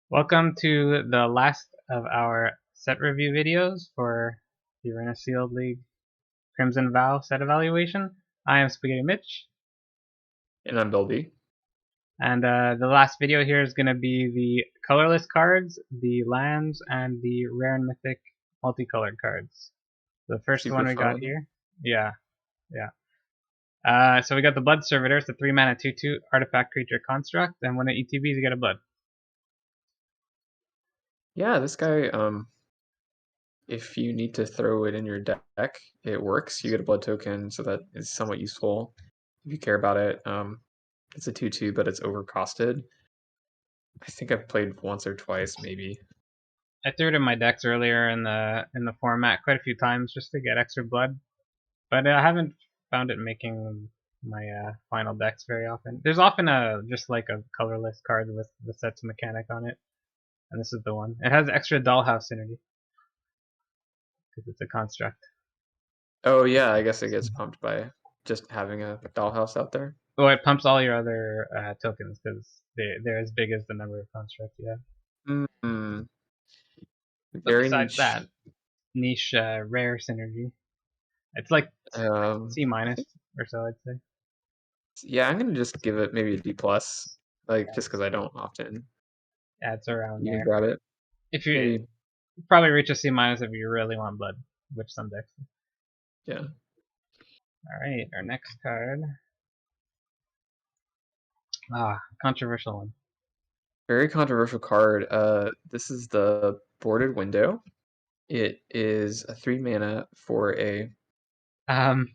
Welcome to the last of our set review videos for the Arena Sealed League Crimson Vow set evaluation. I am SpaghettiMitch, And I'm Bilby. and the last video here is going to be the colorless cards, the lands, and the rare and mythic multicolored cards. The first Super one we got fun. here, yeah. So we got the Blood Servitor, it's a 3-mana 2/2 artifact creature construct, and when it ETBs, you get a blood. Yeah, this guy, if you need to throw it in your deck, it works. You get a blood token, so that is somewhat useful if you care about it. It's a 2/2, but it's overcosted. I think I've played once or twice, maybe. I threw it in my decks earlier in the format quite a few times just to get extra blood, but I haven't found it making my final decks very often. There's often just like a colorless card with the set's mechanic on it, and this is the one. It has extra dollhouse synergy because it's a construct. Oh yeah, I guess it gets pumped by just having a dollhouse out there. Well, it pumps all your other tokens because they're as big as the number of constructs you have. Hmm, But very besides niche. that, niche rare synergy. It's like C I minus think, or so, I'd say. yeah, I'm gonna just give it maybe a D plus, like just because I don't often Yeah, it's around even there. grab it. If you Maybe, probably reach a C minus if you really want blood, which some decks do. yeah. All right, our next card. Controversial one. Very controversial card. This is the Boarded Window. It is a 3 mana for a. Um,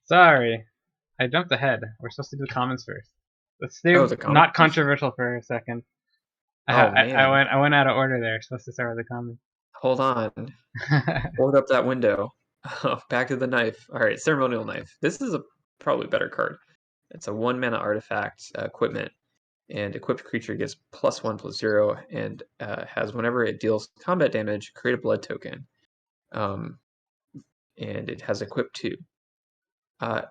sorry, I jumped ahead. We're supposed to do the comments first. Let's Oh, do the common not first? controversial for a second. Oh I man, went out of order there. Supposed to start with the comments. hold on. Board up that window. Back to the knife. All right, Ceremonial Knife. This is a probably better card. It's a 1 mana artifact equipment, and equipped creature gets +1/+0, and has whenever it deals combat damage, create a blood token. Um, and it has equip 2. Uh,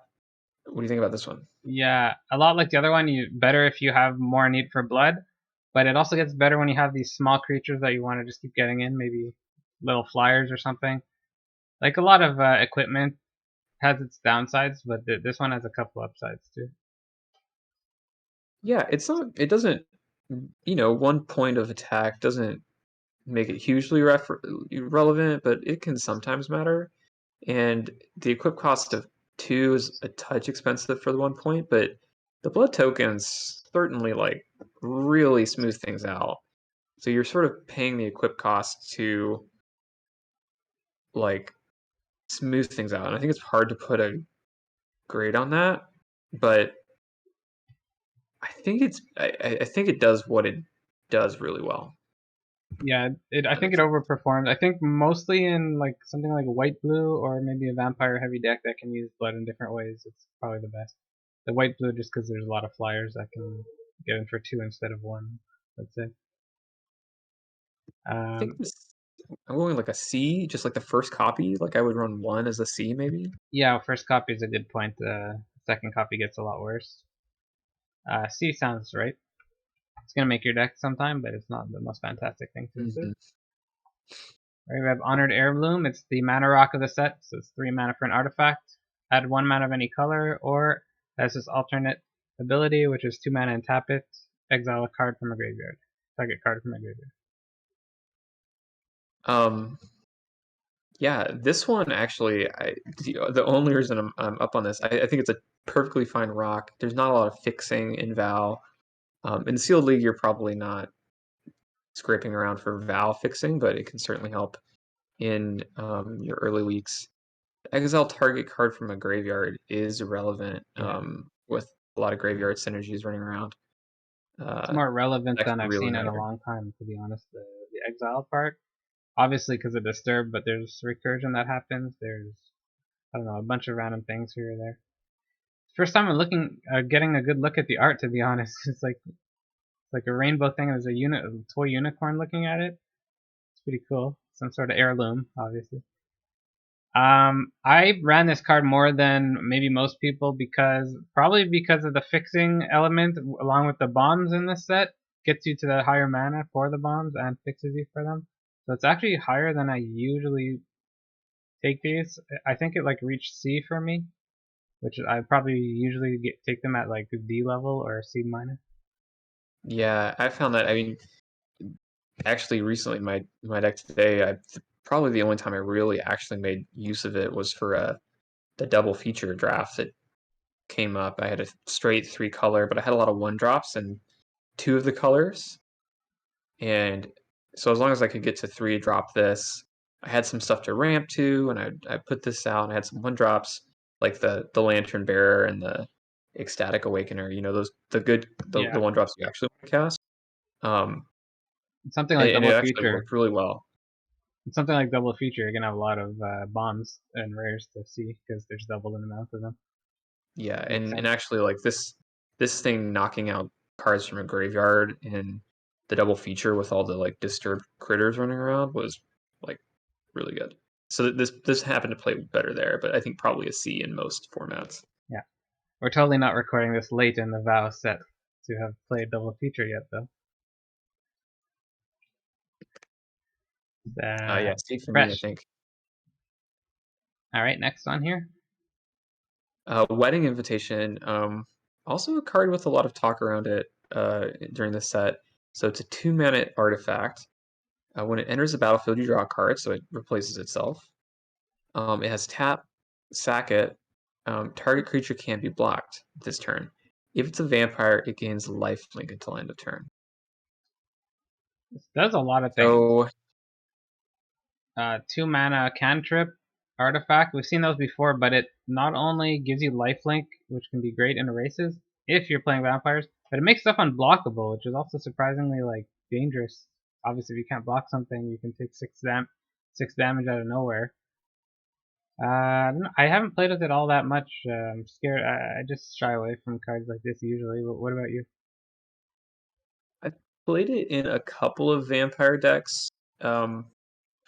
what do you think about this one? Yeah, a lot like the other one. You better if you have more need for blood, but it also gets better when you have these small creatures that you want to just keep getting in, maybe little flyers or something. Like a lot of equipment has its downsides, but this one has a couple upsides too. Yeah, it's not. It doesn't. 1 point of attack doesn't make it hugely relevant, but it can sometimes matter. And the equip cost of 2 is a touch expensive for the 1 point, but the blood tokens certainly like really smooth things out. So you're sort of paying the equip cost to like smooth things out. And I think it's hard to put a grade on that, but I think it does what it does really well. Yeah, I That think it makes sense. overperformed. I think mostly in like something like a white blue or maybe a vampire heavy deck that can use blood in different ways. It's probably the best. The white blue just because there's a lot of flyers that can get in for 2 instead of 1. Let's say. I think Um, I'm going like a C, just like the first copy. Like I would run 1 as a C maybe. yeah, first copy is a good point. Second copy gets a lot worse. C sounds right. It's gonna make your deck sometime, but it's not the most fantastic thing to do. Hmm. Right, we have Honored Heirloom. It's the mana rock of the set, so it's 3 mana for an artifact. Add 1 mana of any color, or has this alternate ability, which is 2 mana and tap it. Exile a card from a graveyard. Target card from a graveyard. Um, yeah, this one actually, the only reason I'm up on this, I think it's a perfectly fine rock. There's not a lot of fixing in Val. In Sealed League, you're probably not scraping around for Val fixing, but it can certainly help in your early weeks. Exile target card from a graveyard is relevant Yeah, with a lot of graveyard synergies running around. it's Uh, more relevant that than can I've really seen in a matter. long time, to be honest. The exile part, obviously because of Disturb, but there's recursion that happens. There's I don't know a bunch of random things here or there. First time I'm getting a good look at the art. To be honest, it's like a rainbow thing. There's a toy unicorn looking at it. It's pretty cool. Some sort of heirloom, obviously. I ran this card more than maybe most people probably because of the fixing element along with the bombs in this set. gets you to the higher mana for the bombs and fixes you for them. So it's actually higher than I usually take these. I think it like reached C for me, which I probably usually take them at like D level or C minus. Yeah, I found that. I mean, actually, recently my deck today, probably the only time I really actually made use of it was for the double feature draft that came up. I had a straight 3-color, but I had a lot of 1-drops and 2 of the colors. And so as long as I could get to 3, drop this. I had some stuff to ramp to, and I put this out, and I had some 1-drops, like the Lantern Bearer and the Ecstatic Awakener. You know, those the Yeah, 1-drops you actually want to cast. Um, something like and it double actually feature. worked really well. Something like double feature, you're gonna have a lot of bombs and rares to see because there's double the amount of them. Yeah, Makes and sense. actually like this thing knocking out cards from a graveyard in the double feature with all the like disturbed critters running around was like really good. So this happened to play better there, but I think probably a C in most formats. Yeah, we're totally not recording this late in the vow set to have played double feature yet, though. Yeah, C for me, I Fresh. think. All right, next on here. Wedding Invitation, also a card with a lot of talk around it during the set. So it's a 2-mana artifact. When it enters the battlefield, you draw a card, so it replaces itself. It has tap, sack it. Target creature can't be blocked this turn. If it's a vampire, it gains lifelink until end of turn. This does a lot of things. So 2-mana cantrip artifact. We've seen those before, but it not only gives you lifelink, which can be great in races if you're playing vampires, but it makes stuff unblockable, which is also surprisingly like dangerous. Obviously, if you can't block something, you can take 6 damage out of nowhere. I haven't played with it all that much. I'm scared. I just shy away from cards like this usually. But what about you? I played it in a couple of vampire decks. Um,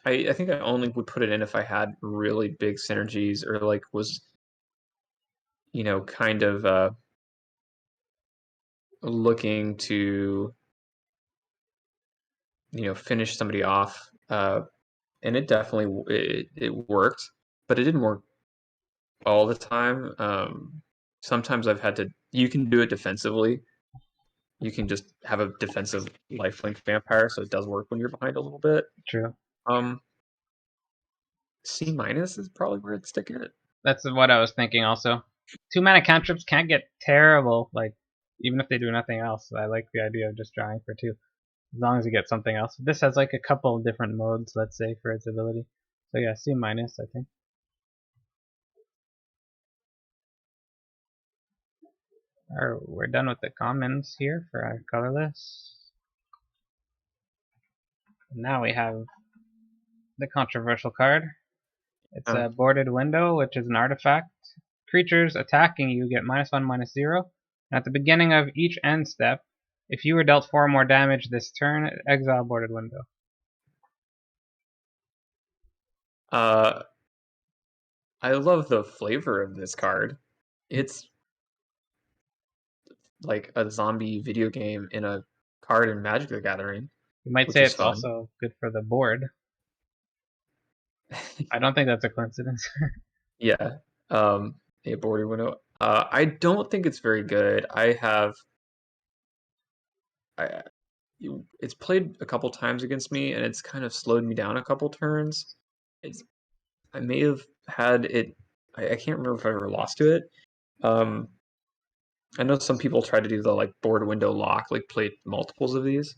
I think I only would put it in if I had really big synergies or like was kind of looking to finish somebody off. And it definitely it worked, but it didn't work all the time. Sometimes I've had to. You can do it defensively. You can just have a defensive lifelink vampire, so it does work when you're behind a little bit. True. Um, C minus is probably where I'd stick it. That's what I was thinking. Also, 2-mana cantrips can't get terrible. Like even if they do nothing else, I like the idea of just drawing for 2, as long as you get something else. This has like a couple of different modes, let's say, for its ability. So yeah, C minus, I think. Alright, we're done with the comments here for our colorless. Now we have the controversial card. It's a boarded window, which is an artifact. Creatures attacking you get -1/-0. And at the beginning of each end step, if you were dealt 4 or more damage this turn, exile boarded window. I love the flavor of this card. It's like a zombie video game in a card in Magic the Gathering, You might which say is it's fun. also good for the board. I don't think that's a coincidence. Yeah. A boarded window. I don't think it's very good. I it's played a couple times against me, and it's kind of slowed me down a couple turns. It's I may have had it. I can't remember if I ever lost to it. Um, I know some people try to do the like board window lock, like play multiples of these.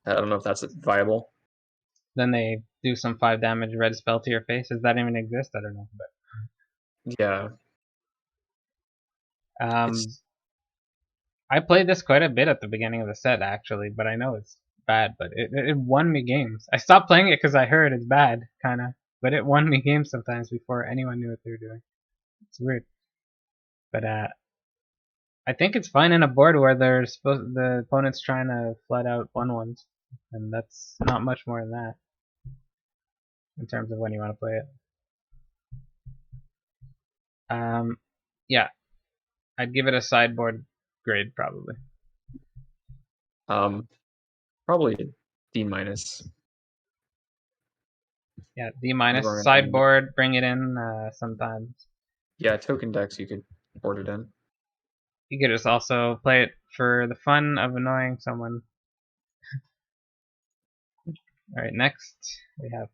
I don't know if that's viable. Then they do some 5 damage red spell to your face. Does that even exist? I don't know. Yeah, But it's I played this quite a bit at the beginning of the set, actually, but I know it's bad, but it won me games. I stopped playing it because I heard it's bad, kind of, but it won me games sometimes before anyone knew what they were doing. It's weird. But I think it's fine in a board where the opponent's trying to flat out 1/1s, and that's not much more than that in terms of when you want to play it. Yeah, I'd give it a sideboard grade probably. Probably D minus. Yeah, D minus. We're gonna- Sideboard, bring it in sometimes. Yeah, token decks you could board it in. You could just also play it for the fun of annoying someone. All right, next we have.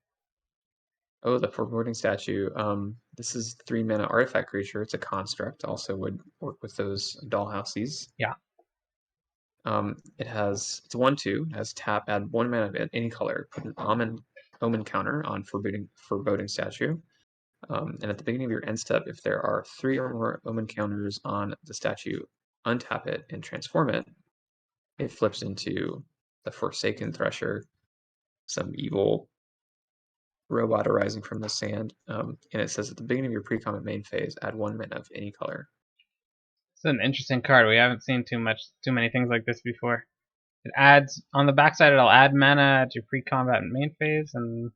Oh, the foreboding statue. This is 3 mana artifact creature. It's a construct. Also would work with those dollhouses. Yeah. It's 1/2. It has tap, add 1 mana of any color. Put an omen counter on foreboding statue. And at the beginning of your end step, if there are 3 or more omen counters on the statue, untap it and transform it. It flips into the Forsaken Thresher, some evil robot arising from the sand. And it says at the beginning of your pre-combat main phase, add 1 mana of any color. It's an interesting card. We haven't seen too many things like this before. It adds on the backside. It'll add mana to pre-combat main phase, and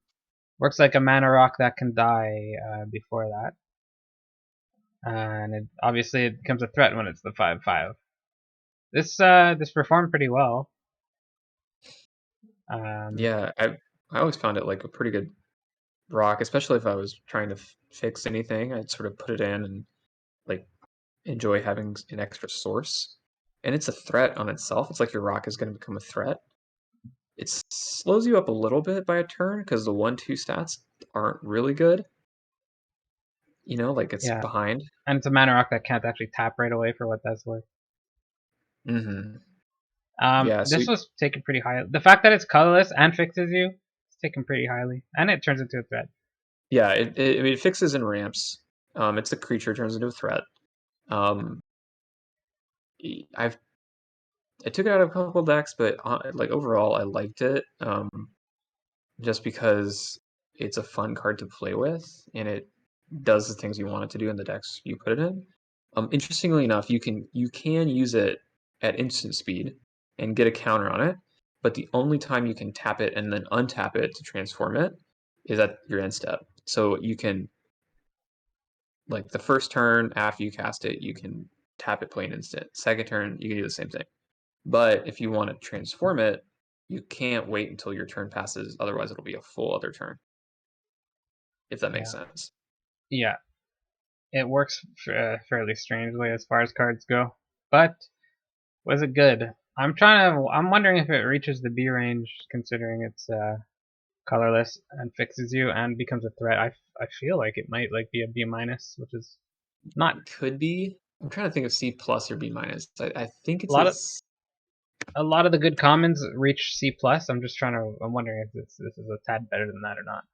works like a mana rock that can die before that. And obviously it becomes a threat when it's the 5/5. This performed pretty well. Yeah, I always found it like a pretty good rock, especially if I was trying to fix anything. I'd sort of put it in and like enjoy having an extra source. And it's a threat on itself. It's like your rock is going to become a threat. It slows you up a little bit by a turn because the 1/2 stats aren't really good. You know, like it's behind. And it's a mana rock that can't actually tap right away for what that's worth. Mm-hmm. This was taken pretty high. The fact that it's colorless and fixes you, it's taken pretty highly, and it turns into a threat. Yeah, it fixes and ramps. It's a creature, turns into a threat. I took it out of a couple decks, but like overall, I liked it. Just because it's a fun card to play with, and it does the things you want it to do in the decks you put it in. Interestingly enough, you can use it at instant speed and get a counter on it, but the only time you can tap it and then untap it to transform it is at your end step. So you can, like the first turn after you cast it, you can tap it, play an instant. Second turn, you can do the same thing. But if you want to transform it, you can't wait until your turn passes. Otherwise, it'll be a full other turn. If that makes sense. Yeah, it works fairly strangely as far as cards go. But was it good? I'm wondering if it reaches the B range, considering it's colorless and fixes you and becomes a threat. I feel like it might be a B minus, which is not. It could be. I'm trying to think of C plus or B minus. I think it's a lot of the good commons reach C plus. I'm wondering if this is a tad better than that or not.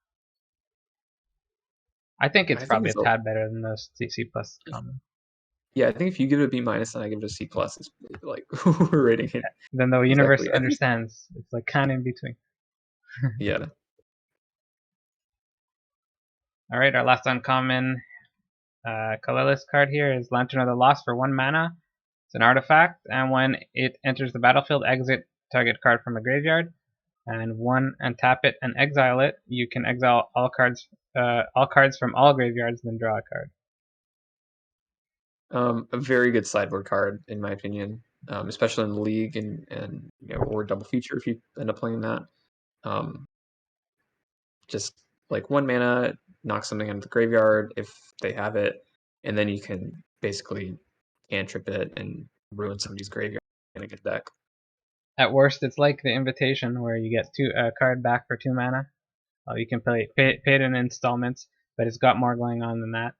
I think it's probably a tad better than those C plus commons. Yeah, I think if you give it a B minus and I give it a C plus, it's like we're rating it. Then the universe understands. It's like kind of in between. Yeah. All right, our last uncommon colorless card here is Lantern of the Lost for 1 mana. It's an artifact, and when it enters the battlefield, exit target card from a graveyard, and tap it and exile it. You can exile all cards from all graveyards, then draw a card. A very good sideboard card, in my opinion, especially in the league and or double feature if you end up playing that. Just like 1 mana, knock something into the graveyard if they have it, and then you can basically cantrip it and ruin somebody's graveyard in a good deck. At worst, it's like the Invitation, where you get a card back for 2 mana. You can pay it in installments, but it's got more going on than that.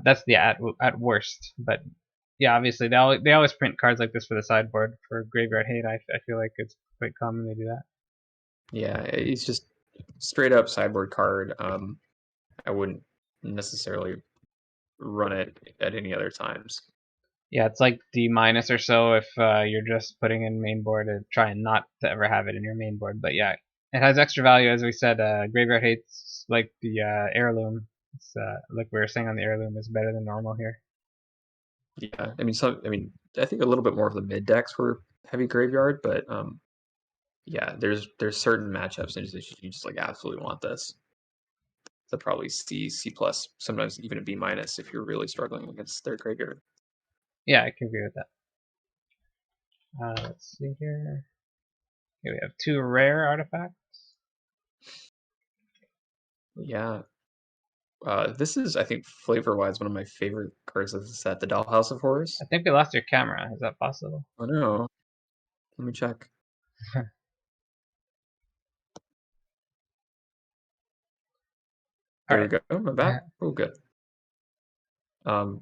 That's the at worst, but yeah, obviously they always print cards like this for the sideboard for graveyard hate. I feel like it's quite common they do that. Yeah, it's just straight up sideboard card. I wouldn't necessarily run it at any other times. Yeah, it's like D minus or so if you're just putting in main board to try and not to ever have it in your main board. But yeah, it has extra value, as we said. Graveyard hates like the heirloom. It's like we were saying on the heirloom is better than normal here. Yeah, I mean, I think a little bit more of the mid decks were heavy graveyard, but yeah, there's certain matchups and you just like absolutely want this. So probably C plus, sometimes even a B minus if you're really struggling against their graveyard. Yeah, I can agree with that. Let's see here. Okay, we have 2 rare artifacts. Yeah. This is, I think, flavor-wise, one of my favorite cards of the set, the Dollhouse of Horrors. I think we lost your camera. Is that possible? Oh no. Let me check. There we go. I'm back. Oh, good. The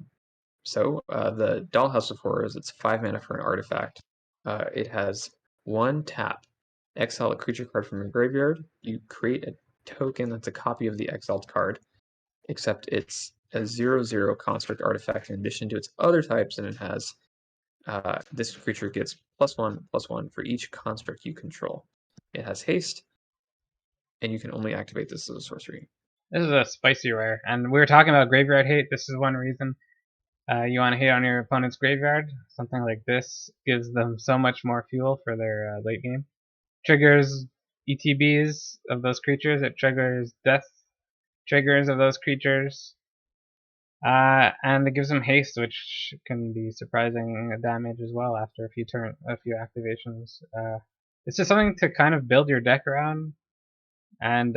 Dollhouse of Horrors, it's 5 mana for an artifact. It has 1 tap. Exile a creature card from your graveyard. You create a token that's a copy of the exiled card, except it's a 0/0 construct artifact in addition to its other types, and it has this creature gets +1/+1 for each construct you control. It has haste, and you can only activate this as a sorcery. This is a spicy rare, and we were talking about graveyard hate. This is one reason you want to hate on your opponent's graveyard. Something like this gives them so much more fuel for their late game. Triggers ETBs of those creatures. It triggers death triggers of those creatures. And it gives them haste, which can be surprising damage as well after a few activations. It's just something to kind of build your deck around, and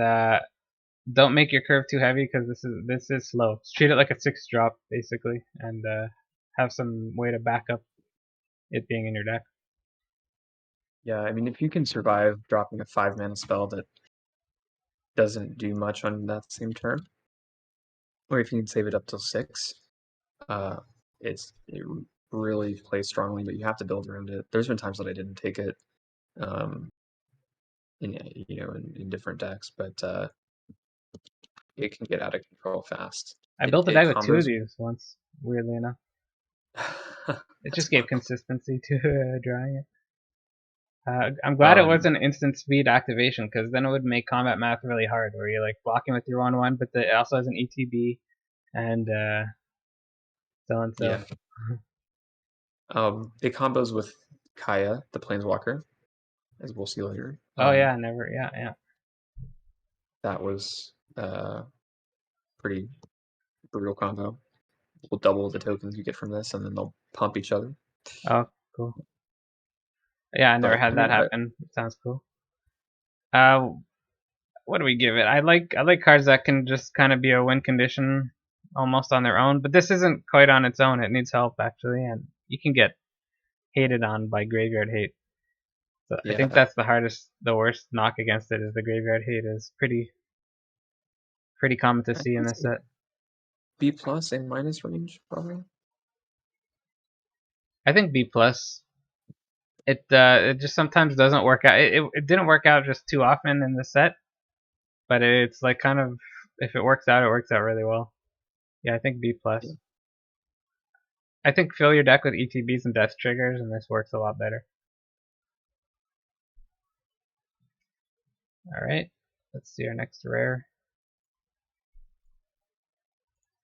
don't make your curve too heavy because this is slow. Just treat it like a 6-drop basically, and have some way to back up it being in your deck. Yeah, I mean, if you can survive dropping a 5-mana spell that doesn't do much on that same turn, or if you can save it up till 6, it really plays strongly, but you have to build around it. There's been times that I didn't take it, in different decks, but it can get out of control fast. I built a deck with 2 of combos. these once, weirdly enough. It just gave consistency to drawing it. I'm glad it wasn't instant speed activation, because then it would make combat math really hard, where you're like blocking with your 1/1, but it also has an ETB, and so and so. Yeah. It combos with Kaya, the Planeswalker, as we'll see later. Oh yeah, yeah. That was pretty brutal combo. We'll double the tokens you get from this, and then they'll pump each other. Oh, cool. Yeah, I never had that happen. It sounds cool. What do we give it? I like cards that can just kind of be a win condition almost on their own, but this isn't quite on its own. It needs help actually, and you can get hated on by graveyard hate. So yeah. I think that's the worst knock against it is the graveyard hate is pretty common to see in this set. B+ and minus range probably. I think B+. It just sometimes doesn't work out. It didn't work out just too often in the set, but it's like kind of, if it works out, it works out really well. Yeah, I think B+. Yeah. I think fill your deck with ETBs and death triggers, and this works a lot better. Alright, let's see our next rare.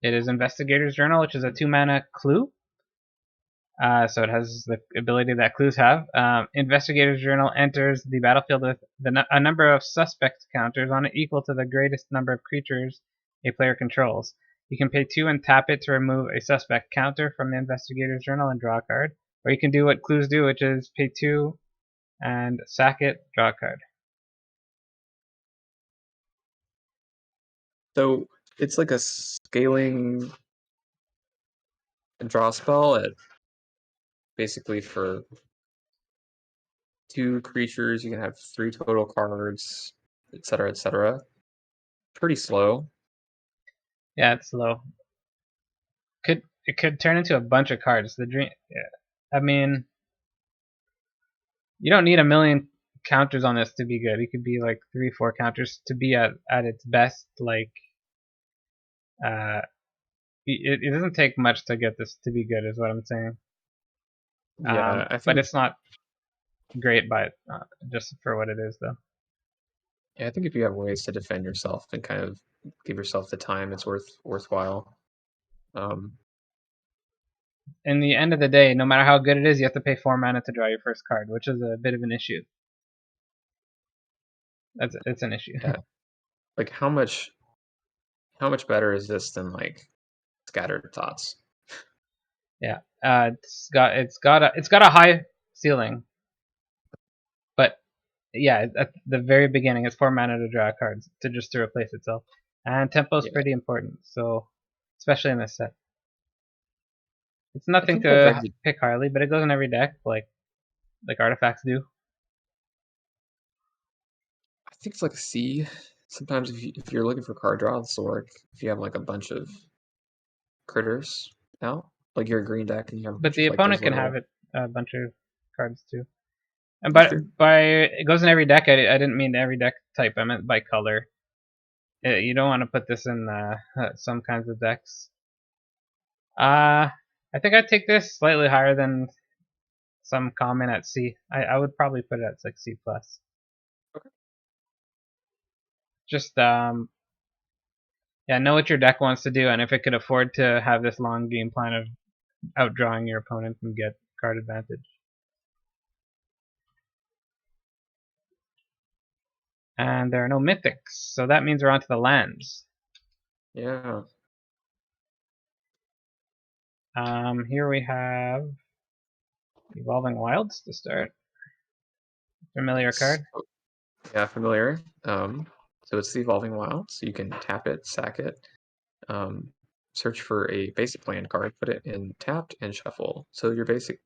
It is Investigator's Journal, which is a 2-mana clue. So it has the ability that clues have. Investigator's Journal enters the battlefield with a number of suspect counters on it equal to the greatest number of creatures a player controls. You can pay 2 and tap it to remove a suspect counter from the Investigator's Journal and draw a card. Or you can do what clues do, which is pay 2 and sack it, draw a card. So it's like a scaling draw spell at basically for 2 creatures, you can have 3 total cards, etc., etc. Pretty slow. Yeah, it's slow. It could turn into a bunch of cards. I mean, you don't need a million counters on this to be good. It could be like 3-4 counters to be at its best. Like, it doesn't take much to get this to be good, is what I'm saying. Yeah, I think, but it's not great by just for what it is, though. Yeah, I think if you have ways to defend yourself and kind of give yourself the time, it's worthwhile. In the end of the day, no matter how good it is, you have to pay 4 mana to draw your first card, which is a bit of an issue. It's an issue. Yeah. Like how much better is this than like Scattered Thoughts? Yeah. It's got a high ceiling. But yeah, at the very beginning, it's 4 mana to draw cards to replace itself, and tempo is Yeah, pretty important. So especially in this set, it's I nothing think that to drags it. pick highly, but it goes in every deck like artifacts do. I think it's like a C. Sometimes if you're looking for card draw, this will work. If you have like a bunch of critters out, like you're a green deck and you have a But bunch the of like those opponent can have little. it a bunch of cards too. And That's true. by it goes in every deck. I didn't mean every deck type. I meant by color. You don't want to put this in some kinds of decks. I think I'd take this slightly higher than some common at C. I would probably put it at like C plus. Okay. Just yeah, know what your deck wants to do, and if it could afford to have this long game plan of outdrawing your opponent and get card advantage. And there are no mythics, so that means we're on to the lands. Yeah. Here we have Evolving Wilds to start. Familiar Nice. card. Oh, yeah, familiar. So it's the Evolving Wild. So you can tap it, sack it, um, search for a basic land card, put it in tapped, and shuffle. So your basic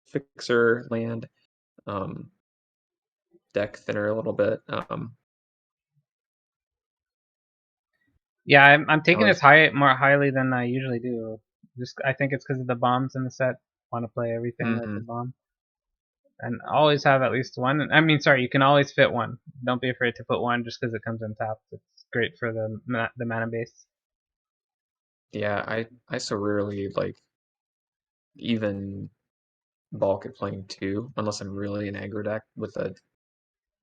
fixer land, um, deck thinner a little bit. Yeah, I'm taking Always. this more highly than I usually do. Just I think it's because of the bombs in the set. Want to play everything like a Mhm. bomb, and always have at least one. I mean, sorry, you can always fit one. Don't be afraid to put one just because it comes in tapped. It's great for the mana base. Yeah, I so rarely like even bulk at playing two unless I'm really an aggro deck with a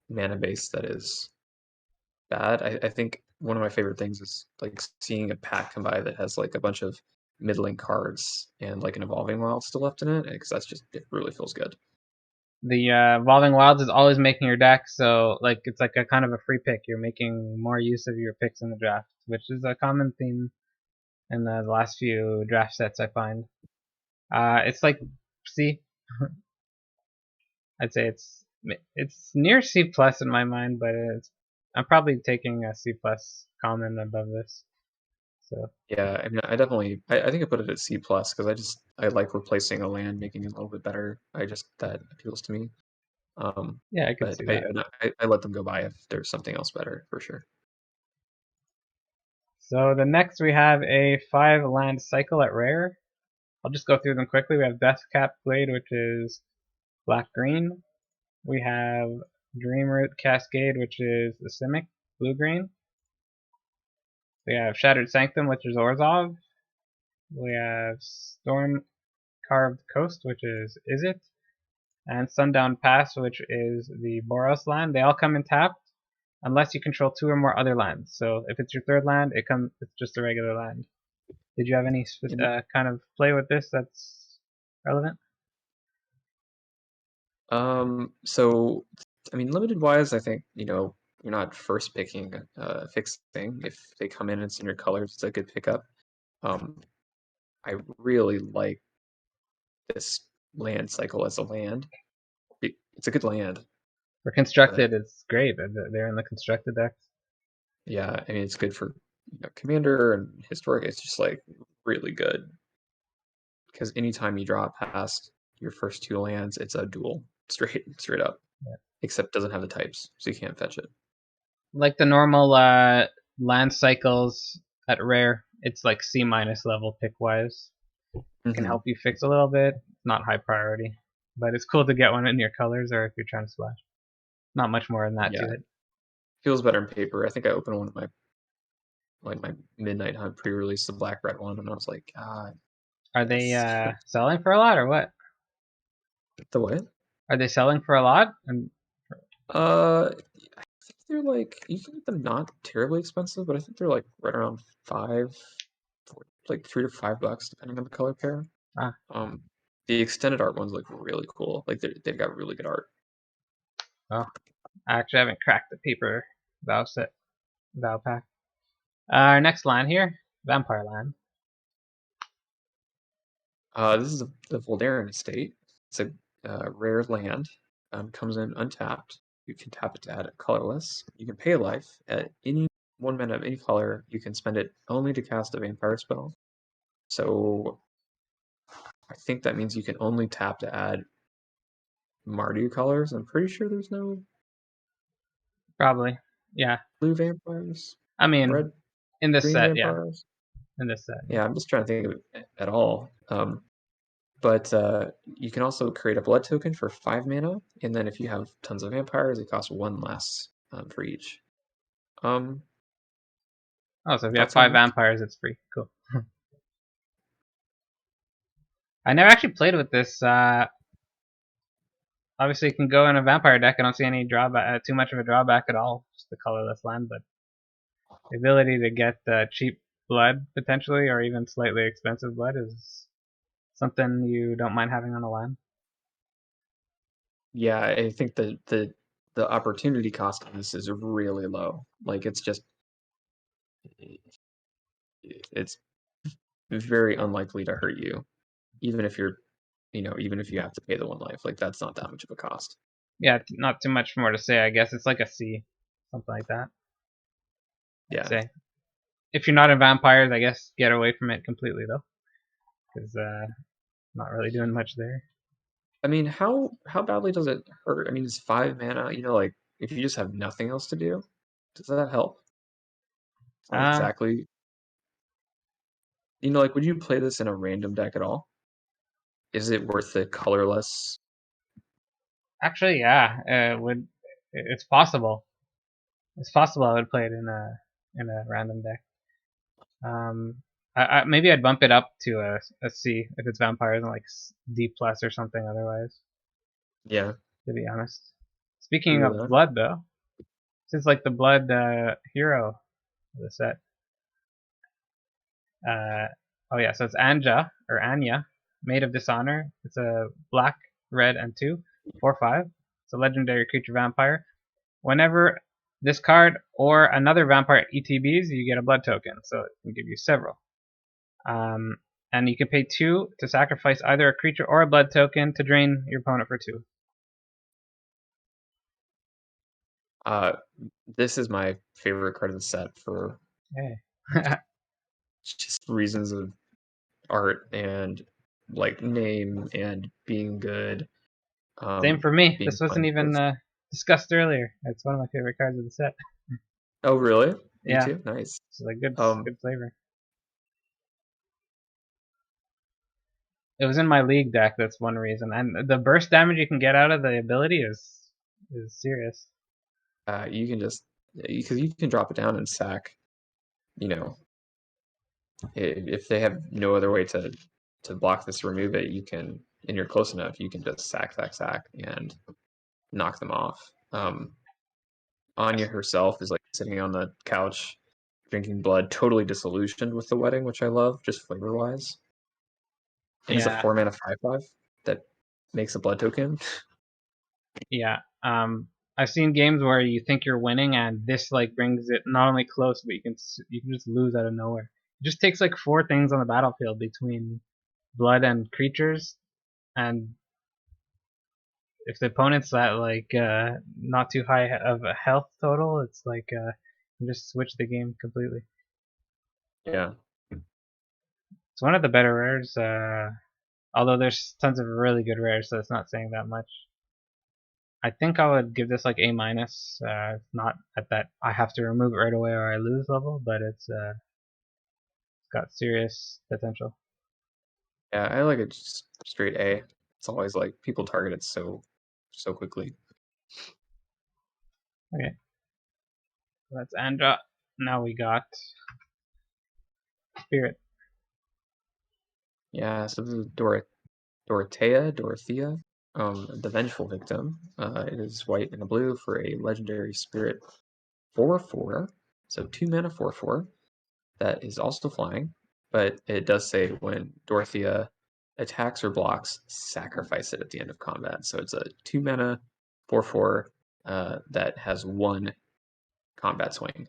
mana base that is bad. I think one of my favorite things is like seeing a pack come by that has like a bunch of middling cards and like an evolving wild still left in it, because that's just it really feels good. The Evolving Wilds is always making your deck, so like it's like a kind of a free pick. You're making more use of your picks in the draft, which is a common theme in the last few draft sets I find. It's like C. I'd say it's near C plus in my mind, but I'm probably taking a C plus common above this. So Yeah, I mean, I think I put it at C plus because I like replacing a land, making it a little bit better. That appeals to me. yeah, I could But see that. I let them go by if there's something else better for sure. So the next we have a 5 land cycle at rare. I'll just go through them quickly. We have Deathcap Glade, which is black green. We have Dreamroot Cascade, which is the Simic, blue green. We have Shattered Sanctum, which is Orzhov. We have Storm Carved Coast, which is it? And Sundown Pass, which is the Boros land. They all come in tapped, unless you control 2 or more other lands. So if it's your third land, it's just a regular land. Did you have any And kind of play with this that's relevant? so I mean, limited wise, I think you're not first picking fixing. If they come in and it's in your colors, it's a good pickup. Um, I really like this land cycle as a land. It's a good land, For but constructed, it's great. They're in the constructed decks. yeah, I mean it's good for commander and historic. It's just like really good because anytime you draw past your first two lands, it's a duel straight up. Yeah. Except it doesn't have the types, so you can't fetch it. Like the normal land cycles at rare, it's like C minus level pick wise. Can Hmm. help you fix a little bit. Not high priority, but it's cool to get one in your colors or if you're trying to splash. Not much more than that to Yeah, it. feels better in paper. I think I opened one of my Midnight Hunt pre-release, the black red one, and I was like, ah, Are they yes. selling for a lot or what? The what? Are they selling for a lot? And I think they're like you can get them not terribly expensive, but I think they're like right around like $3 to $5 depending on the color pair. ah, Um, the extended art ones look really cool. Like they've got really good art. well, I actually haven't cracked the paper Vow pack. Our next line here, Vampire Land. This is the Voldaren estate. It's a rare land. Comes in untapped. You can tap it to add a colorless. You can pay a life at any 1 mana of any color. You can spend it only to cast a vampire spell. So I think that means you can only tap to add Mardu colors. I'm pretty sure there's no Probably. Yeah. blue vampires. I mean, Red, in this green set, yeah. vampires. In this set. Yeah, I'm just trying to think of it at all. But you can also create a blood token for 5 mana, and then if you have tons of vampires, it costs 1 less for each. Oh, so if you have Thoughts on 5 that? vampires, it's free. Cool. I never actually played with this. Obviously, it can go in a vampire deck. I don't see any drawback, too much of a drawback at all. Just the colorless land, but the ability to get cheap blood potentially, or even slightly expensive blood, is something you don't mind having on a land. Yeah, I think the opportunity cost of this is really low. Like it's very unlikely to hurt you, even if you're, even if you have to pay the 1 life. Like that's not that much of a cost. Yeah, not too much more to say. I guess it's like a C, something like that. I'd Yeah. say. If you're not in vampires, I guess get away from it completely though, because not really doing much there. I mean, how badly does it hurt? I mean, it's 5 mana. Like if you just have nothing else to do, does that help? It's not Uh, exactly. Like would you play this in a random deck at all? Is it worth the colorless? Actually, yeah, it's possible. It's possible I would play it in a random deck. Maybe I'd bump it up to a C if it's vampires, and like D plus or something. Otherwise, Yeah, to be honest. agree Speaking with of that. blood, though, since like the blood hero of the set. Oh yeah, so it's Anya, Maid of Dishonor. It's a black, red, and 2, 4/5. It's a legendary creature vampire. Whenever this card or another vampire ETBs, you get a blood token, so it can give you several. And you can pay 2 to sacrifice either a creature or a blood token to drain your opponent for 2. This is my favorite card of the set for Hey. just reasons of art and like name and being good. Same for me. Being This wasn't fun even with. discussed earlier. It's one of my favorite cards of the set. Oh, really? Me Yeah, too. Nice. it's like good flavor. It was in my league deck. That's one reason, and the burst damage you can get out of the ability is serious. You can just because you can drop it down and sack. You know, if they have no other way to block this, remove it, you can, and you're close enough, you can just sack, and knock them off. Anya herself is like sitting on the couch, drinking blood, totally disillusioned with the wedding, which I love, just flavor wise. And it's a Yeah, 4 mana 5/5 that makes a blood token. yeah. I've seen games where you think you're winning, and this like brings it not only close, but you can just lose out of nowhere. It just takes like 4 things on the battlefield between blood and creatures, and if the opponent's at like not too high of a health total, it's like you just switch the game completely. Yeah. It's one of the better rares, although there's tons of really good rares, so it's not saying that much. I think I would give this like A minus. Not at that I have to remove it right away or I lose level, but it's got serious potential. Yeah, I like it just straight A. It's always like people target it so quickly. Okay, so that's Andra. Now we got Spirit. Yeah, so this is Dorothea, the Vengeful Victim. It is white and a blue for a legendary spirit 4/4. So 2 mana 4/4. That is also flying, but it does say when Dorothea attacks or blocks, sacrifice it at the end of combat. So it's a 2 mana 4/4 that has 1 combat swing.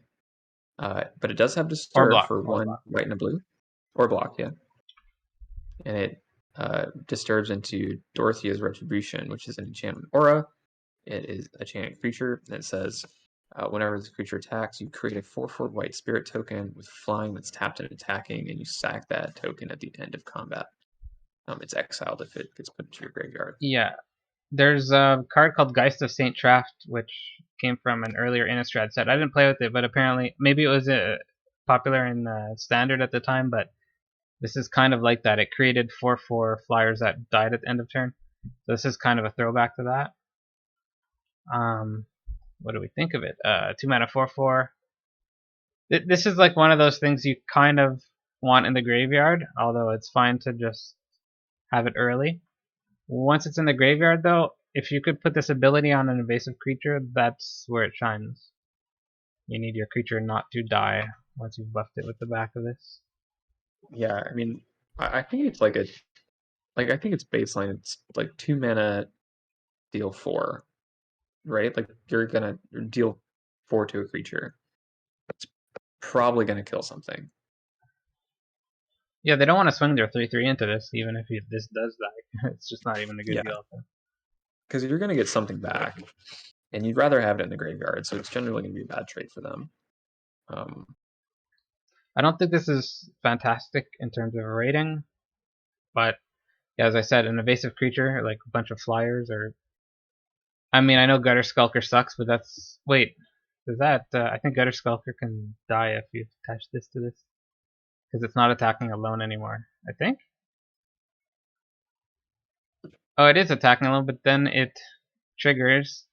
But it does have Or Disturb block. for Or 1 block. white and a blue, or block, yeah. And it disturbs into Dorothea's Retribution, which is an enchantment aura. It is a enchanted creature, and it says, whenever this creature attacks, you create a 4/4 white spirit token with flying that's tapped and attacking, and you sack that token at the end of combat. It's exiled if it gets put into your graveyard. Yeah. There's a card called Geist of Saint Traft, which came from an earlier Innistrad set. I didn't play with it, but apparently, maybe it was popular in Standard at the time, but this is kind of like that. It created 4/4 flyers that died at the end of turn. So this is kind of a throwback to that. What do we think of it? 2 mana 4/4. This is like one of those things you kind of want in the graveyard, although it's fine to just have it early. Once it's in the graveyard, though, if you could put this ability on an invasive creature, that's where it shines. You need your creature not to die once you've buffed it with the back of this. Yeah, I mean, I think it's like I think it's baseline. It's like 2 mana, deal 4, right? Like you're gonna deal 4 to a creature. It's probably gonna kill something. Yeah, they don't want to swing their 3/3 into this, even if this does die. It's just not even a good deal. Because you're gonna get something back, and you'd rather have it in the graveyard, so it's generally gonna be a bad trade for them. I don't think this is fantastic in terms of a rating, but yeah, as I said, an invasive creature, like a bunch of flyers, or I mean, I know Gutter Skulker sucks, but that's wait, is that I think Gutter Skulker can die if you attach this to this, because it's not attacking alone anymore. I think. Oh, it is attacking alone, but then it triggers.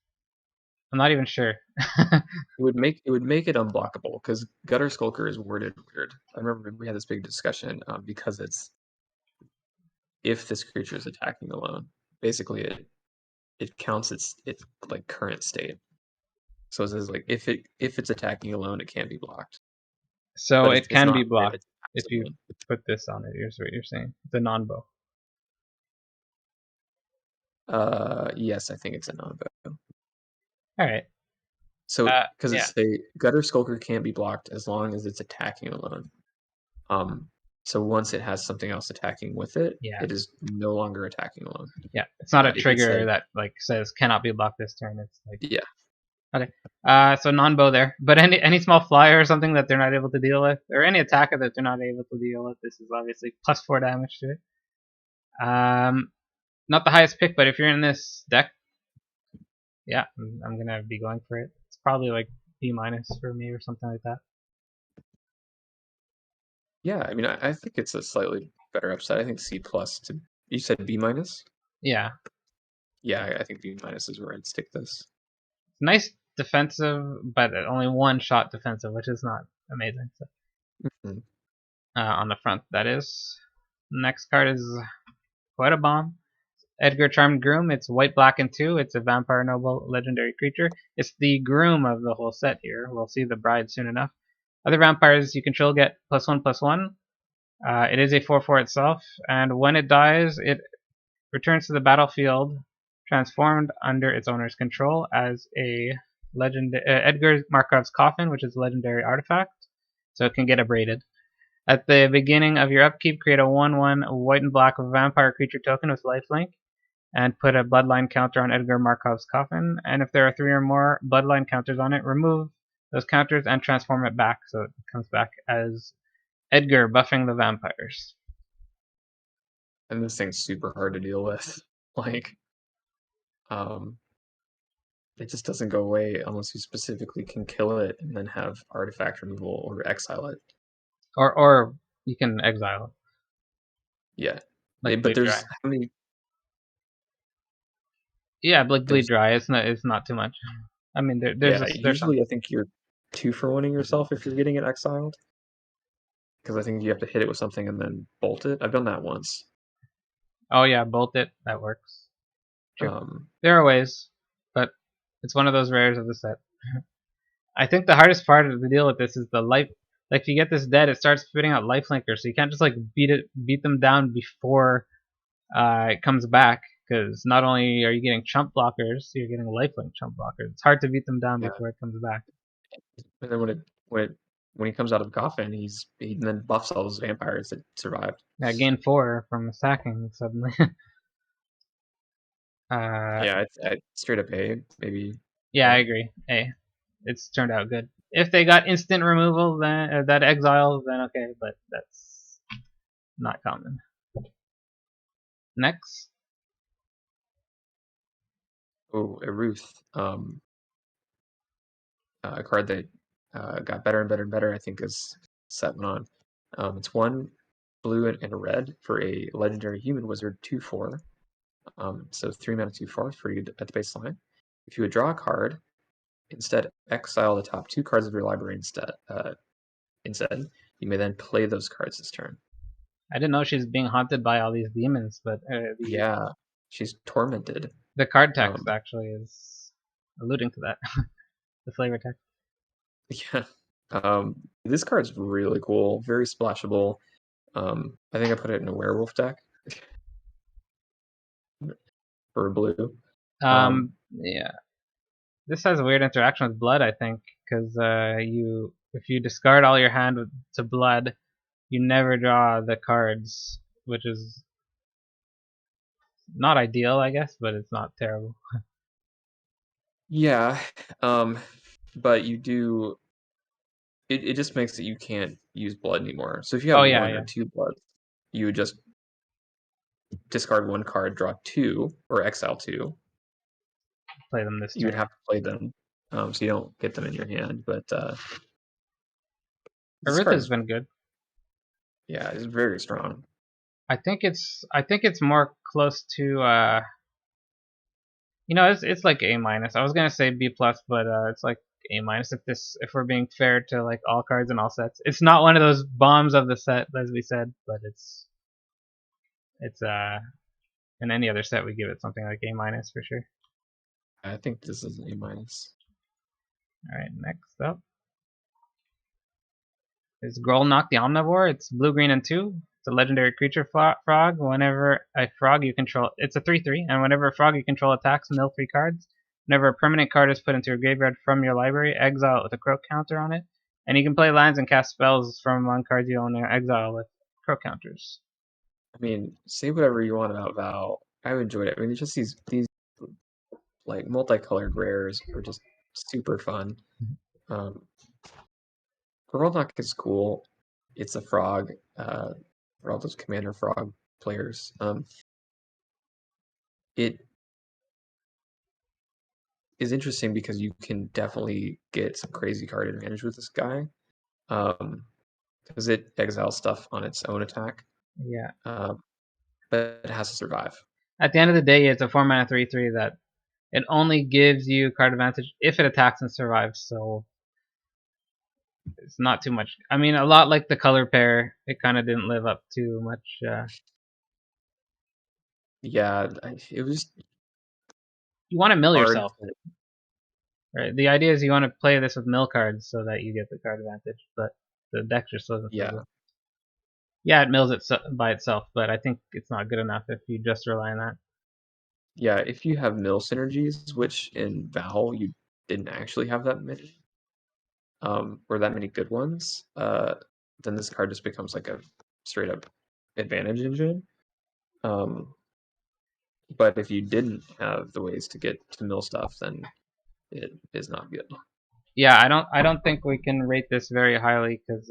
I'm not even sure. It would make it unblockable because Gutter Skulker is worded weird. I remember we had this big discussion because it's if this creature is attacking alone, basically it counts its like current state. So it says like if it's attacking alone, it can't be blocked. So But it it's can not be if blocked it if attacks you alone. put this on it. Here's what you're saying. It's a non-bow. Yes, I think it's a non-bow. All right. So because Yeah. it's a Gutter Skulker can't be blocked as long as it's attacking alone. So once it has something else attacking with it, Yeah. it is no longer attacking alone. Yeah. It's not a If it trigger said, that like says cannot be blocked this turn. It's like yeah, okay. So non-bow there, but any small flyer or something that they're not able to deal with, or any attacker that they're not able to deal with, this is obviously +4 damage to it. Not the highest pick, but if you're in this deck, yeah, I'm gonna be going for it. It's probably like B- for me or something like that. yeah. I mean, I think it's a slightly better upside. I think C plus to you said B minus. Yeah, Yeah, I think B minus is where I'd stick this. nice defensive, but only one shot defensive, which is not amazing. So, Mhm. on the front, that is. Next card is quite a bomb. Edgar Charmed Groom. It's white, black, and 2. It's a vampire noble legendary creature. It's the groom of the whole set here. We'll see the bride soon enough. Other vampires you control get +1/+1. It is a 4/4 itself, and when it dies, it returns to the battlefield transformed under its owner's control as a Edgar Markov's Coffin, which is a legendary artifact, so it can get abraded. At the beginning of your upkeep, create a 1/1 white and black vampire creature token with lifelink, and put a bloodline counter on Edgar Markov's Coffin. And if there are 3 or more bloodline counters on it, remove those counters and transform it back so it comes back as Edgar buffing the vampires. And this thing's super hard to deal with. Like, it just doesn't go away unless you specifically can kill it and then have artifact removal or exile it. Or you can exile it. Yeah, Like but Bleed Dry. there's how many? Yeah, like Bleed There's Dry. It's not too much. I mean, yeah. there's some. Usually, I think you're 2-for-1ing yourself if you're getting it exiled. Because I think you have to hit it with something and then bolt it. I've done that once. Oh yeah, bolt it. That works. True. Um, There are ways, but it's one of those rares of the set. I think the hardest part of the deal with this is the life. Like if you get this dead, it starts spitting out lifelinkers, so you can't just like beat them down before it comes back. Because not only are you getting chump blockers, you're getting lifelink chump blockers. It's hard to beat them down yeah, before it comes back. and then when it when he comes out of the coffin, he then buffs all those vampires that survived. Yeah, gain 4 from stacking suddenly. Yeah, I straight up A, maybe. Yeah, I agree. A. It's turned out good. If they got instant removal, then that exile, then okay, but that's not common. Next. Oh, a Ruth. A card that got better and better and better, I think, as set went on. It's 1 blue and a red for a legendary human wizard 2/4. So 3 mana 2/4 for you at the baseline. If you would draw a card, instead exile the top 2 cards of your library instead. You may then play those cards this turn. I didn't know she's being haunted by all these demons, but Yeah, she's tormented. the card text actually is alluding to that. The flavor text. Yeah. This card's really cool, very splashable. I think I put it in a werewolf deck for blue. Yeah. This has a weird interaction with blood, I think, because if you discard all your hand to blood, you never draw the cards, which is not ideal, I guess, but it's not terrible. Yeah, but you do. It just makes it you can't use blood anymore. So if you have one or 2 blood, you would just discard 1 card, draw 2, or exile 2. Play them this turn. You would have to play them, so you don't get them in your hand. But this Earth card has been good. Yeah, it's very strong. I think it's more close to it's like A minus. I was gonna say B plus, but it's like A minus if we're being fair to like all cards and all sets. It's not one of those bombs of the set, as we said, but it's in any other set we give it something like A minus for sure. I think this is an A minus. All right, next up is Grolnok the Omnivore. It's blue, green, and 2. It's a legendary creature frog. Whenever a frog you control, it's a 3/3, and whenever a frog you control attacks, mill 3 cards. Whenever a permanent card is put into your graveyard from your library, exile it with a croak counter on it. And you can play lands and cast spells from on cards you own exile with croak counters. I mean, say whatever you want about Val. I enjoyed it. I mean, it's just these like multicolored rares are just super fun. Gorlok is cool. It's a frog. For all those Commander Frog players, it is interesting because you can definitely get some crazy card advantage with this guy. Because it exiles stuff on its own attack. Yeah. But it has to survive. At the end of the day, it's a 4 mana 3/3 that it only gives you card advantage if it attacks and survives. So it's not too much. I mean, a lot like the color pair, it kind of didn't live up too much. Yeah, it was. You want to mill yourself. Right. The idea is you want to play this with mill cards so that you get the card advantage, but the deck just doesn't. Yeah, it mills it by itself, but I think it's not good enough if you just rely on that. Yeah, if you have mill synergies, which in Val you didn't actually have that many, or that many good ones, then this card just becomes like a straight up advantage engine. But if you didn't have the ways to get to mill stuff, then it is not good. Yeah, I don't think we can rate this very highly because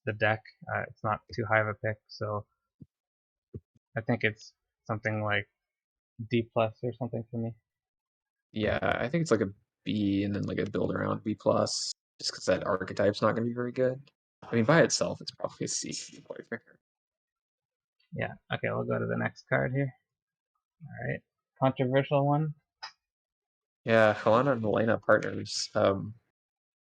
the deck it's not too high of a pick. So I think it's something like D plus or something for me. Yeah, I think it's like a B and then like a build around B plus, just because that archetype's not going to be very good. I mean, by itself, it's probably a C. To be quite fair. Yeah. Okay, we'll go to the next card here. All right, controversial one. Yeah, Helena and Helena partners.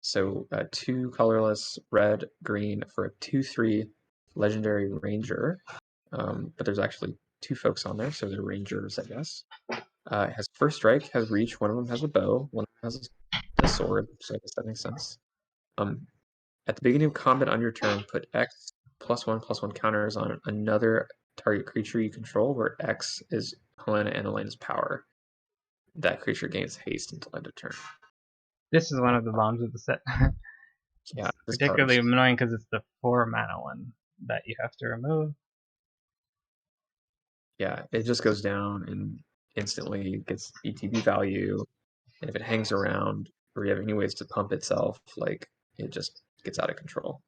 So 2 colorless, red, green for a 2/3 legendary ranger. But there's actually 2 folks on there, so they're rangers, I guess. It has first strike, has reach. One of them has a bow, one of them has a sword. So I guess that makes sense. At the beginning of combat on your turn, put X +1/+1 counters on another target creature you control, where X is Helena and Elena's power. That creature gains haste until end of turn. This is one of the bombs of the set. Yeah, It's this particularly card's annoying because it's the 4 mana one that you have to remove. yeah, it just goes down and instantly gets ETB value, and if it hangs around or you have any ways to pump itself, like it just gets out of control.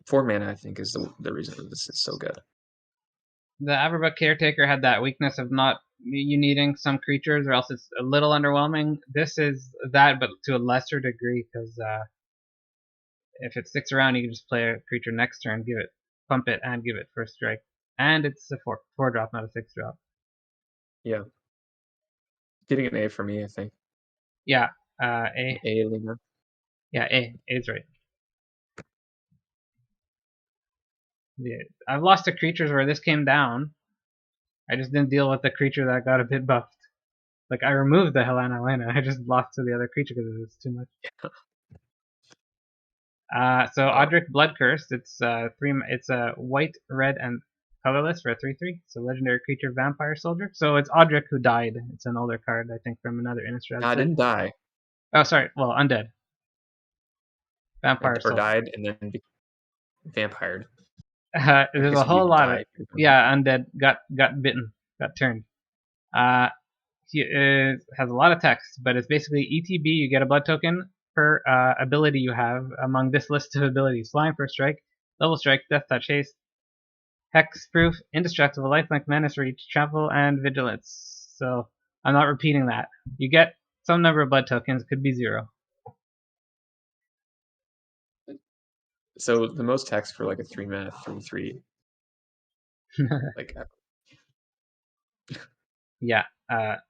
4 mana, I think, is the reason that this is so good. The Averbuck Caretaker had that weakness of not you needing some creatures, or else it's a little underwhelming. This is that, but to a lesser degree, because if it sticks around, you can just play a creature next turn, give it, pump it, and give it first strike. And it's a 4 drop, not a 6 drop. Yeah. Getting an A for me, I think. Yeah, A. A, Lena. Yeah, A. A's right. Yeah, I've lost to creatures where this came down. I just didn't deal with the creature that got a bit buffed. Like, I removed the Helena Lena, I just lost to the other creature because it was too much. So Odric Bloodcurse, it's it's a white, red, and colorless for a 3/3. It's a legendary creature vampire soldier. So it's Odric who died. It's an older card, I think, from another Innistrad I set. didn't die. Oh, sorry. Well, undead. Vampire Or soldier. died and then vampired. I There's guess a if you whole lot of die, undead got bitten, got turned. He has a lot of text, but it's basically ETB. You get a blood token per ability you have among this list of abilities: flying for strike, level strike, death touch, haste, hexproof, indestructible, lifelink, menace, reach, trample, and vigilance. So I'm not repeating that. You get some number of blood tokens. Could be 0. So the most text for like a 3 mana 3/3, like Yeah,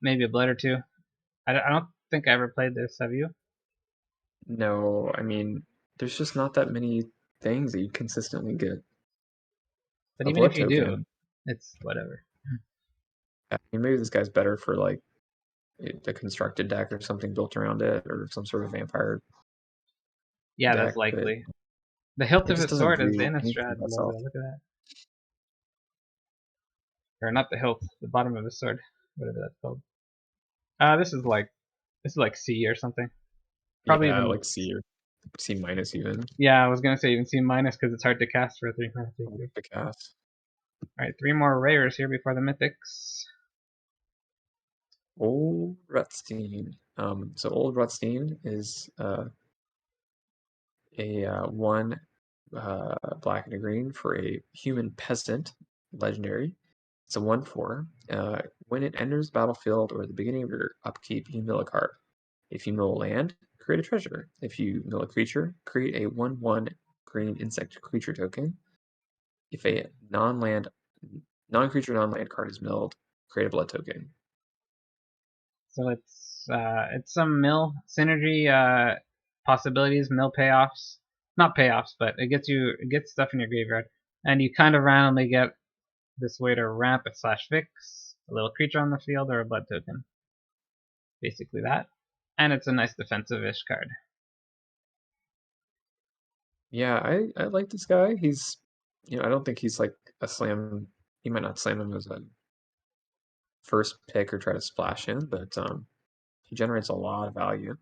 maybe a blood or two. I don't think I ever played this. Have you? no, I mean, there's just not that many things that you consistently get But a even if blood you do, token. it's whatever. I mean, maybe this guy's better for like a constructed deck or something built around it, or some sort of vampire Yeah, that's deck, but likely. The hilt it of just his doesn't sword is the do anything Innistrad by logo. itself. Look at that. Or not the hilt, the bottom of his sword, whatever that's called. This is like C or something. Probably Yeah, even. like C or C minus even. Yeah, I was gonna say even C minus because it's hard to cast for a 3 mana 3/3. The cast. All right, 3 more rares here before the mythics. Old Rutstein. So Old Rutstein is a 1 black and a green for a human peasant, legendary. It's a 1/4. When it enters the battlefield or at the beginning of your upkeep, you mill a card. If you mill a land, create a treasure. If you mill a creature, create a 1/1 green insect creature token. If a non-creature, non-land card is milled, create a blood token. So it's some mill synergy possibilities, mill payoffs. Not payoffs, but it gets stuff in your graveyard, and you kind of randomly get this way to ramp it / fix a little creature on the field or a blood token. Basically that, and it's a nice defensive-ish card. Yeah, I like this guy. He's, I don't think he's like a slam. You might not slam him as a first pick or try to splash in, but he generates a lot of value,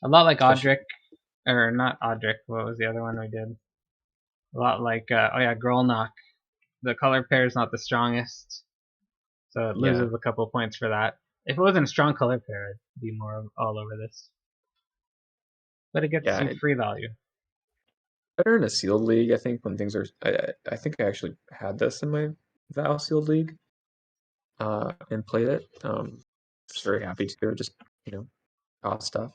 A lot like especially. Odric, or not Odric. What was the other one we did? A lot like Grolnok. The color pair is not the strongest, so it Yeah, loses a couple points for that. If it wasn't a strong color pair, I'd be more all over this. But it gets some yeah, free value. better in a sealed league. I think when things are, I think I actually had this in my Val sealed league, and played it. Just very happy to just cost stuff.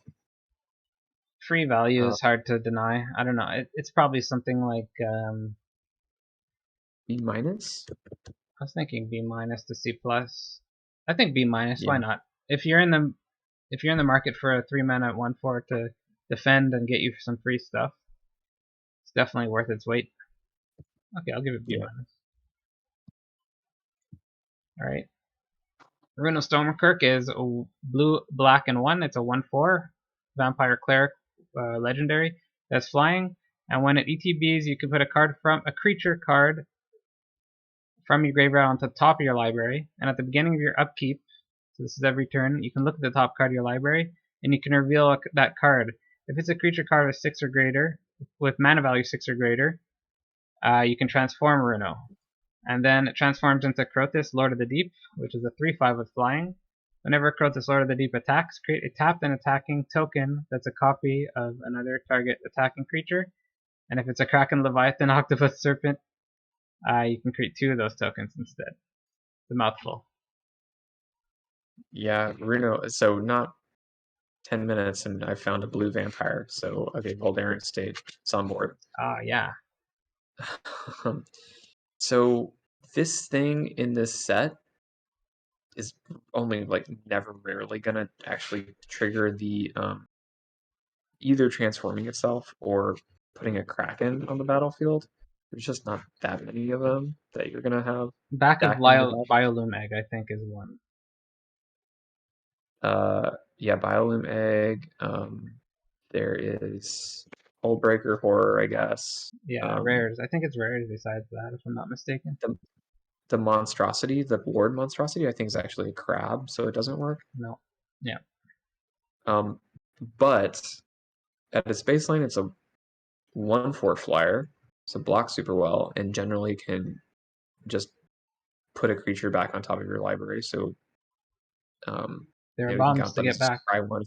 Free value Uh, is hard to deny. I don't know. It's probably something like B minus. I was thinking B minus to C plus. I think B minus. Yeah, Why not? If you're in the market for a 3 mana 1/4 to defend and get you some free stuff, it's definitely worth its weight. Okay, I'll give it B yeah, minus. All right. Rune of Stormkirk is a blue, black, and 1. It's a 1/4 vampire cleric legendary that's flying. And when it ETBs, you can put a creature card from your graveyard onto the top of your library. And at the beginning of your upkeep, so this is every turn, you can look at the top card of your library and you can reveal that card. If it's a creature card with 6 or greater, with mana value 6 or greater, you can transform Runo. And then it transforms into Crothis, Lord of the Deep, which is a 3/5 with flying. Whenever Crothis, Lord of the Deep attacks, create a tapped and attacking token that's a copy of another target attacking creature. And if it's a Kraken, Leviathan, Octopus, Serpent, you can create 2 of those tokens instead. It's a mouthful. Yeah, Runo. So not 10 minutes, and I found a blue vampire. So okay, Voldaren stage. It's on board. Yeah. So this thing in this set is only like never rarely gonna actually trigger the either transforming itself or putting a Kraken on the battlefield. There's just not that many of them that you're gonna have Back of stacking your deck. Biolume Egg, I think, is one. Yeah, Biolume Egg. There is Hullbreaker Horror, I guess. Yeah, rares. I think it's rares besides that, if I'm not mistaken. The monstrosity, the ward monstrosity, I think is actually a crab, so it doesn't work. No. Yeah. But at its baseline, it's a 1/4 flyer, so blocks super well, and generally can just put a creature back on top of your library. So there are you can bombs count to them get as back. scry one.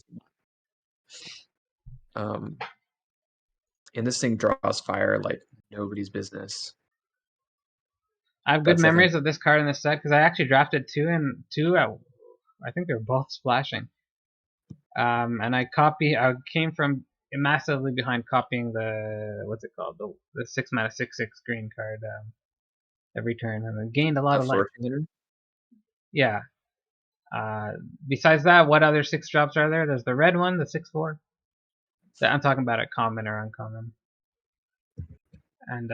And this thing draws fire like nobody's business. I have good memories of this card in this set because I actually drafted 2 and 2. I think they're both splashing. And I came from massively behind copying the what's it called, the 6 mana 6/6 green card every turn, and I gained a lot of life. Yeah. Besides that, what other 6 drops are there? There's the red one, the 6/4. I'm talking about a common or uncommon. And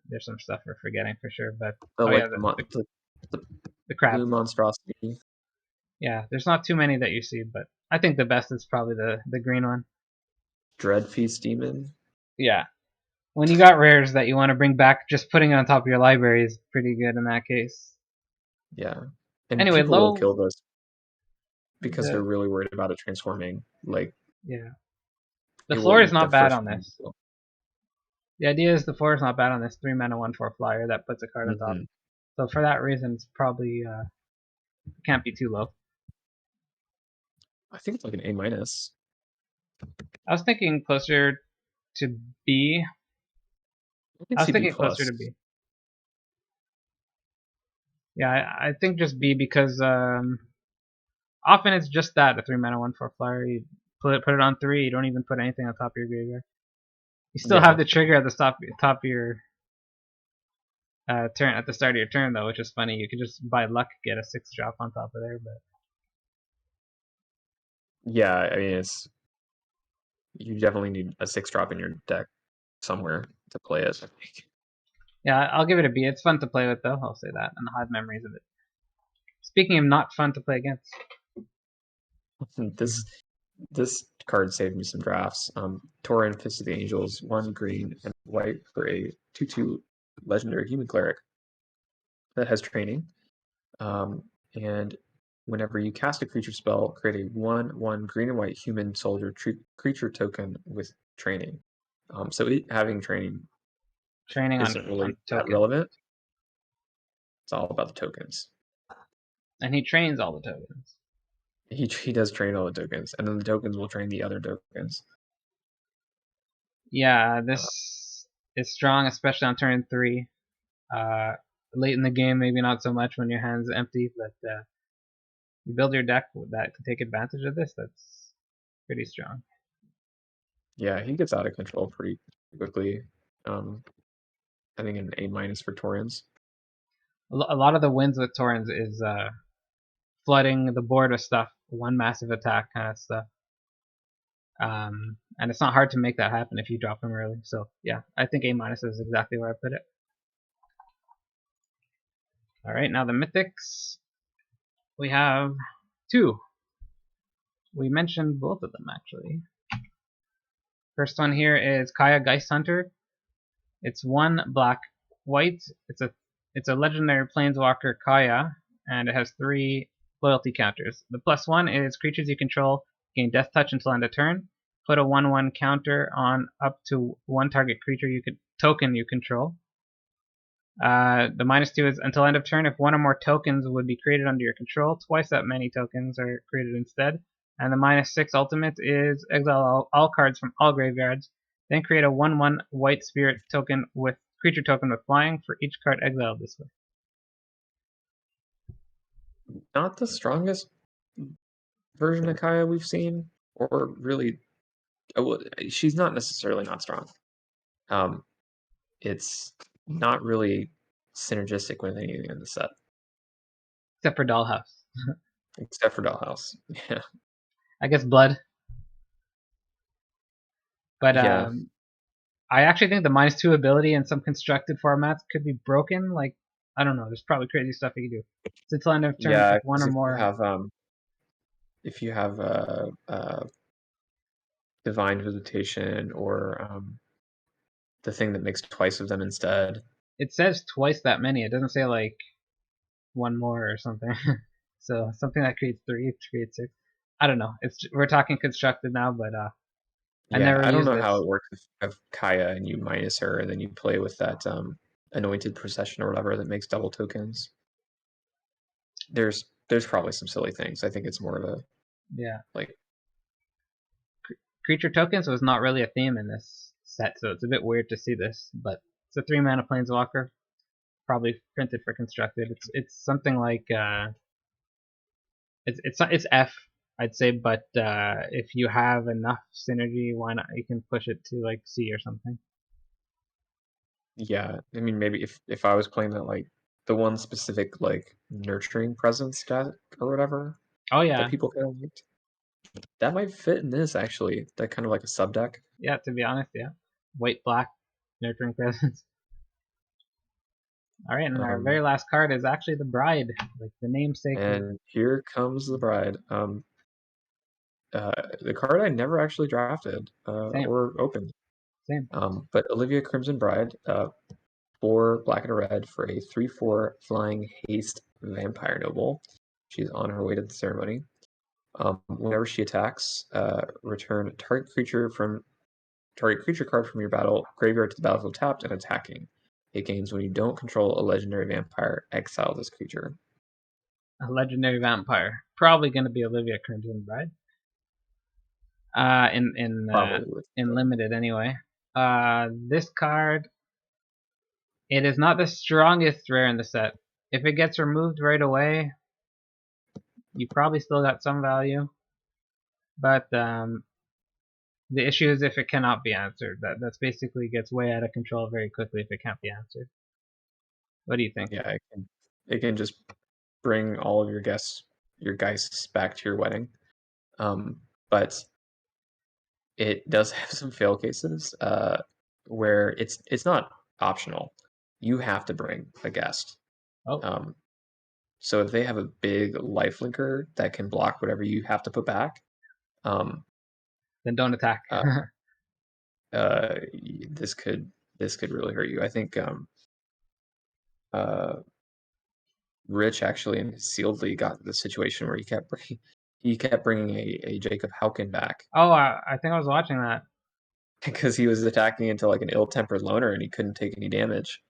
there's some stuff we're forgetting for sure, but the crab. Blue monstrosity. Yeah, there's not too many that you see, but I think the best is probably the green one. Dreadfeast Demon. Yeah. When you got rares that you want to bring back, just putting it on top of your library is pretty good in that case. Yeah. And anyway, people will kill this because they're really worried about it transforming. Like, yeah. The floor is not bad on this. People. The idea is the floor is not bad on this 3 mana 1/4 flyer that puts a card on top. So for that reason, it's probably can't be too low. I think it's like an A-. I was thinking closer to B. I was thinking closer to B. Yeah, I think just B because often it's just that, a 3 mana 1/4 flyer. You put it on 3. You don't even put anything on top of your graveyard. You still have the trigger at the top of your turn at the start of your turn though, which is funny. You could just by luck get a 6 drop on top of there, but yeah, I mean you definitely need a 6 drop in your deck somewhere to play it. I think. Yeah, I'll give it a B. It's fun to play with though. I'll say that, and I have memories of it. Speaking of not fun to play against, this card saved me some drafts. Tauren, Fist of the Angels, 1 green and white for a 2/2 legendary human cleric that has training. And whenever you cast a creature spell, create a 1/1 green and white human soldier creature token with training. So it having training isn't really that relevant. It's all about the tokens. And he trains all the tokens. He does train all the tokens, and then the tokens will train the other tokens. Yeah, this is strong, especially on turn 3. Late in the game, maybe not so much when your hand's empty, but you build your deck that can take advantage of this. That's pretty strong. Yeah, he gets out of control pretty quickly. I think an A- for Taurens. A lot of the wins with Taurens is flooding the board with stuff, 1 massive attack kind of stuff. And it's not hard to make that happen if you drop him early. So yeah, I think A- is exactly where I put it. Alright, now the mythics. We have 2. We mentioned both of them actually. First one here is Kaya Geist Hunter. It's 1 black white. It's a legendary planeswalker Kaya, and it has 3 loyalty counters. The +1 is creatures you control gain death touch until end of turn. put a 1/1 counter on up to one target creature token you control. The -2 is until end of turn. If one or more tokens would be created under your control, twice that many tokens are created instead. And the -6 ultimate is exile all cards from all graveyards. Then create a 1/1 white spirit token with creature token with flying for each card exiled this way. Not the strongest version of Kaya we've seen, or really, well, she's not necessarily not strong. It's not really synergistic with anything in the set. Except for Dollhouse. Except for Dollhouse. Yeah. I guess Blood. But Yeah. I actually think the -2 ability in some constructed formats could be broken. Like, I don't know, there's probably crazy stuff you can do. It's until end of turn Yeah, if one or because more. if you have divine visitation or the thing that makes twice of them instead. It says twice that many. It doesn't say like one more or something. So something that creates 3 creates 6. I don't know. We're talking constructed now, but I Yeah, never I don't used know how this. it works if Kaya and you minus her, and then you play with that anointed procession or whatever that makes double tokens. There's probably some silly things. I think it's more of a like creature tokens was not really a theme in this set, so it's a bit weird to see this. But it's a 3-mana planeswalker, probably printed for constructed. It's something like it's F, I'd say, but if you have enough synergy, why not? You can push it to like C or something. Yeah, I mean maybe if I was playing that like the one specific like nurturing presence deck or whatever Oh that yeah, people kind of liked, that might fit in this actually. That kind of like a sub deck. yeah. To be honest, yeah. White black nurturing presence. All right, and our very last card is actually the Bride, like the namesake. And here comes the Bride. The card I never actually drafted Same, or opened. same. But Olivia Crimson Bride, 4 black and a red for a 3/4 flying haste vampire noble. She's on her way to the ceremony. Whenever she attacks, return target creature card from your battle graveyard to the battlefield tapped and attacking. It gains when you don't control a legendary vampire. Exile this creature. A legendary vampire, probably going to be Olivia Crimson Bride. In limited anyway. This card, it is not the strongest rare in the set. If it gets removed right away, you probably still got some value. But the issue is if it cannot be answered. That's basically gets way out of control very quickly if it can't be answered. What do you think? Yeah, it can just bring all of your geists back to your wedding. But it does have some fail cases where it's not optional. You have to bring a guest. Oh, So if they have a big lifelinker that can block whatever you have to put back, then don't attack. this could really hurt you. I think Rich actually in Sealedly got the situation where he kept bringing a Jacob Hauken back Oh, I think I was watching that. because he was attacking into like an ill-tempered loner and he couldn't take any damage.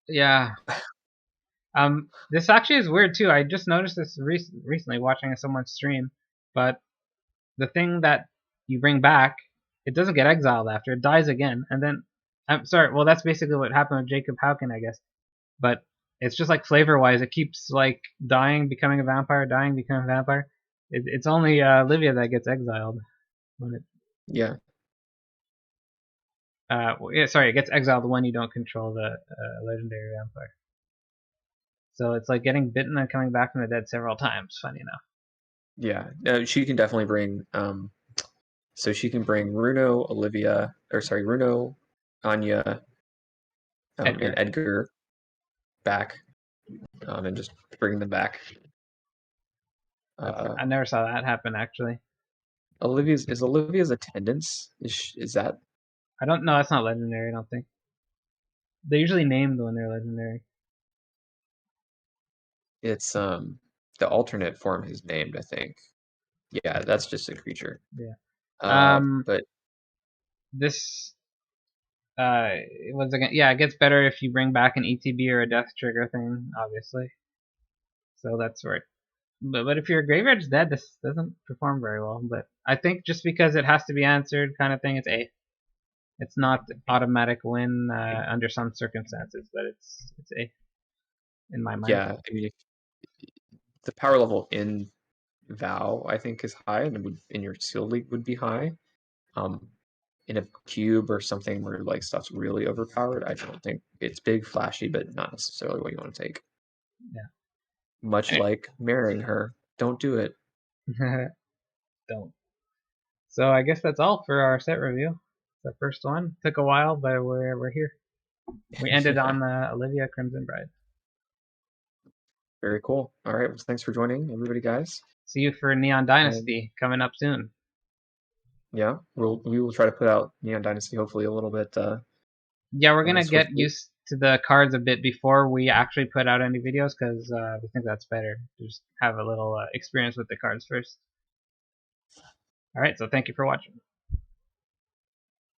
Yeah. This actually is weird too. I just noticed this recently watching someone's stream, but the thing that you bring back, it doesn't get exiled after. It dies again, and then I'm sorry. Well, that's basically what happened with Jacob Hauken, I guess. But it's just like flavor-wise, it keeps like dying, becoming a vampire, dying, becoming a vampire. It's only Livia that gets exiled when it. Yeah. Sorry, it gets exiled when you don't control the legendary vampire. So it's like getting bitten and coming back from the dead several times. Funny enough. Yeah, she can definitely bring. So she can bring Runo, Anya, and Edgar back, and just bring them back. I never saw that happen actually. Olivia's attendance is that? I don't know. That's not legendary. I don't think. They're usually named when they're legendary. It's the alternate form is named, I think. Yeah, that's just a creature. Yeah. But this it was again, yeah, it gets better if you bring back an ETB or a death trigger thing, obviously. So that's where. But if your graveyard's dead, this doesn't perform very well. But I think just because it has to be answered, kind of thing, it's A. It's not automatic win under some circumstances, but it's A in my mind. Yeah, I mean, the power level in Vow, I think, is high, and in your Sealed League would be high. In a cube or something where like stuff's really overpowered, I don't think it's big, flashy, but not necessarily what you want to take. Yeah. Much like marrying her, don't do it. Don't. So I guess that's all for our set review. The first one took a while, but we're here. We ended on Olivia Crimson Bride. Very cool. All right, well, thanks for joining, everybody, guys. See you for Neon Dynasty coming up soon. Yeah, we will try to put out Neon Dynasty hopefully a little bit. Yeah, we're gonna get swiftly. used to the cards a bit before we actually put out any videos because we think that's better. Just have a little experience with the cards first. All right, so thank you for watching.